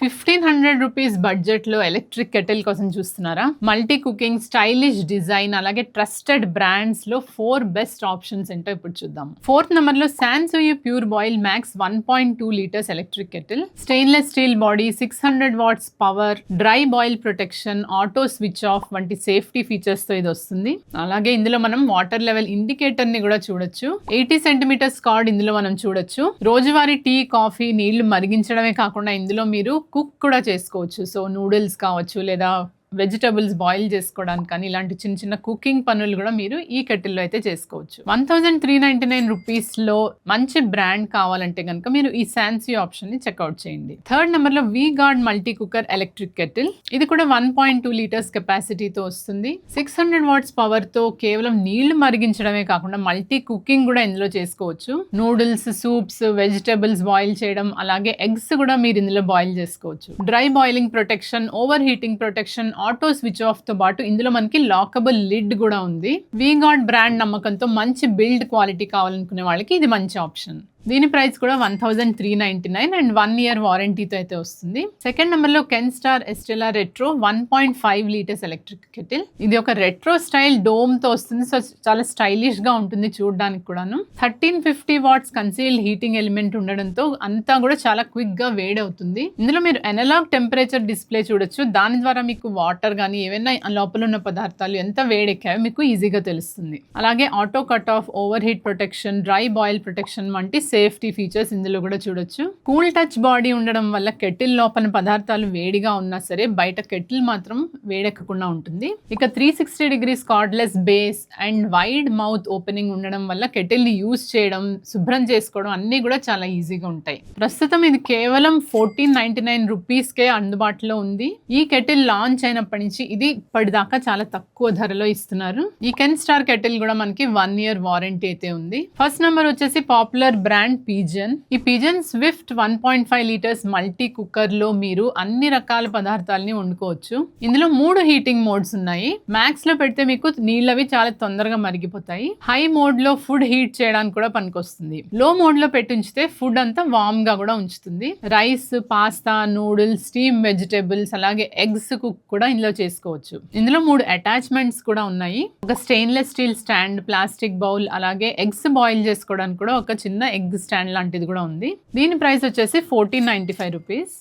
₹1500 బడ్జెట్లో electric kettle కోసం చూస్తున్నారా? మల్టీ కుకింగ్, స్టైలిష్ డిజైన్, అలాగే ట్రస్టెడ్ బ్రాండ్స్ లో 4 బెస్ట్ ఆప్షన్స్ ఏంటో ఇప్పుడు చూద్దాం. 4th నెంబర్ లో Sansui pure boil max 1.2 litres electric kettle, stainless steel body, 600 watts power, dry boil protection, auto switch off వంటి సేఫ్టీ ఫీచర్స్ తో ఇది వస్తుంది. అలాగే ఇందులో మనం వాటర్ లెవెల్ ఇండికేటర్ ని కూడా చూడొచ్చు. 80 సెంటీమీటర్స్ కార్డ్ ఇందులో మనం చూడొచ్చు. రోజువారీ టీ, కాఫీ, నీళ్లు మరిగించడమే కాకుండా ఇందులో మీరు కుక్ కూడా చేసుకోవచ్చు. సో నూడిల్స్ కావచ్చు, లేదా వెజిటబుల్స్ బాయిల్ చేసుకోవడానికి కానీ ఇలాంటి చిన్న చిన్న కుకింగ్ పనులు కూడా మీరు ఈ కెటిల్లో అయితే చేసుకోవచ్చు. 1399 రూపీస్లో మంచి బ్రాండ్ కావాలంటే కనుక మీరు ఈ సాన్సీ ఆప్షన్ ని చెక్అవుట్ చేయండి. 3rd నెంబర్లో V Guard multi cooker electric kettle. ఇది కూడా 1.2 లీటర్స్ కెపాసిటీతో వస్తుంది. 600 వాట్స్ పవర్ తో కేవలం నీళ్లు మరిగించడమే కాకుండా మల్టీ కుకింగ్ కూడా ఇందులో చేసుకోవచ్చు. నూడిల్స్, సూప్స్, వెజిటబుల్స్ బాయిల్ చేయడం, అలాగే ఎగ్స్ కూడా మీరు ఇందులో బాయిల్ చేసుకోవచ్చు. Dry boiling protection, over heating protection, auto switch of తో పాటు ఇందులో మనకి లాకబుల్ లిడ్ కూడా ఉంది. వీగార్డ్ బ్రాండ్ నమ్మకంతో మంచి బిల్డ్ క్వాలిటీ కావాలనుకునే వాళ్ళకి ఇది మంచి ఆప్షన్. దీని ప్రైస్ కూడా 1399 అండ్ 1 ఇయర్ వారంటీతో అయితే వస్తుంది. 2nd నెంబర్లో Kenstar Estela retro 1.5 litres electric kettle. ఇది ఒక రెట్రో స్టైల్ డోమ్ తో వస్తుంది. సో చాలా స్టైలిష్ గా ఉంటుంది చూడడానికి కూడాను. 1350 వాట్స్ కన్సీల్డ్ హీటింగ్ ఎలిమెంట్ ఉండడంతో అంతా కూడా చాలా క్విక్ గా వేడవుతుంది. ఇందులో మీరు అనలాగ్ టెంపరేచర్ డిస్ప్లే చూడొచ్చు. దాని ద్వారా మీకు వాటర్ కానీ ఏవైనా లోపల ఉన్న పదార్థాలు ఎంత వేడెక్కాయో మీకు ఈజీగా తెలుస్తుంది. అలాగే auto cut off, over heat protection, dry boil protection వంటి సేఫ్టీ ఫీచర్స్ ఇందులో కూడా చూడొచ్చు. కూల్ టచ్ బాడీ ఉండడం వల్ల కెటిల్ లోపల పదార్థాలు వేడిగా ఉన్నా సరే బయట కెటిల్ మాత్రం వేడెక్కకుండా ఉంటుంది. ఇక 360 degrees cardless base and wide mouth opening ఉండడం వల్ల కెటిల్ ని యూజ్ చేయడం, శుభ్రం చేసుకోవడం అన్ని కూడా చాలా ఈజీగా ఉంటాయి. ప్రస్తుతం ఇది కేవలం 1499 రూపీస్కే అందుబాటులో ఉంది. ఈ కెటిల్ లాంచ్ అయినప్పటి నుంచి ఇది ఇప్పటిదాకా చాలా తక్కువ ధరలో ఇస్తున్నారు. ఈ కెన్స్టార్ కెటిల్ కూడా మనకి 1 ఇయర్ వారంటీ అయితే ఉంది. ఫస్ట్ నెంబర్ వచ్చేసి పాపులర్ బ్రాండ్ పిజన్. ఈ pigeon Swift 1.5 litres multi cooker లో మీరు అన్ని రకాల పదార్థాలని వండుకోవచ్చు. ఇందులో 3 హీటింగ్ మోడ్స్ ఉన్నాయి. మ్యాక్స్ లో పెడితే మీకు నీళ్ళవి చాలా తొందరగా మరిగిపోతాయి. హై మోడ్ లో ఫుడ్ హీట్ చేయడానికి కూడా పనికొస్తుంది. లో మోడ్ లో పెట్టి ఉంచితే ఫుడ్ అంతా వార్మ్ గా కూడా ఉంచుతుంది. Rice, pasta, noodles, steam vegetables, అలాగే ఎగ్స్ కుక్ కూడా ఇందులో చేసుకోవచ్చు. ఇందులో 3 అటాచ్మెంట్స్ కూడా ఉన్నాయి. ఒక stainless steel stand, plastic bowl, అలాగే ఎగ్స్ బాయిల్ చేసుకోవడానికి కూడా ఒక చిన్న ఎగ్ స్టాండ్ లాంటిది కూడా ఉంది. దీని ప్రైస్ వచ్చేసి 1495 రూపీస్.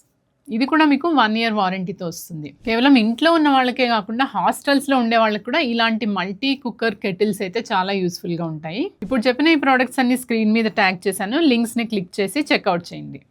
ఇది కూడా మీకు 1 ఇయర్ వారంటీతో వస్తుంది. కేవలం ఇంట్లో ఉన్న వాళ్ళకే కాకుండా హాస్టల్స్ లో ఉండే వాళ్ళకి కూడా ఇలాంటి మల్టీ కుక్కర్ కెటిల్స్ అయితే చాలా యూస్ఫుల్ గా ఉంటాయి. ఇప్పుడు చెప్పిన ఈ ప్రోడక్ట్స్ అన్ని స్క్రీన్ మీద ట్యాగ్ చేశాను. లింక్స్ ని క్లిక్ చేసి చెక్అవుట్ చేయండి.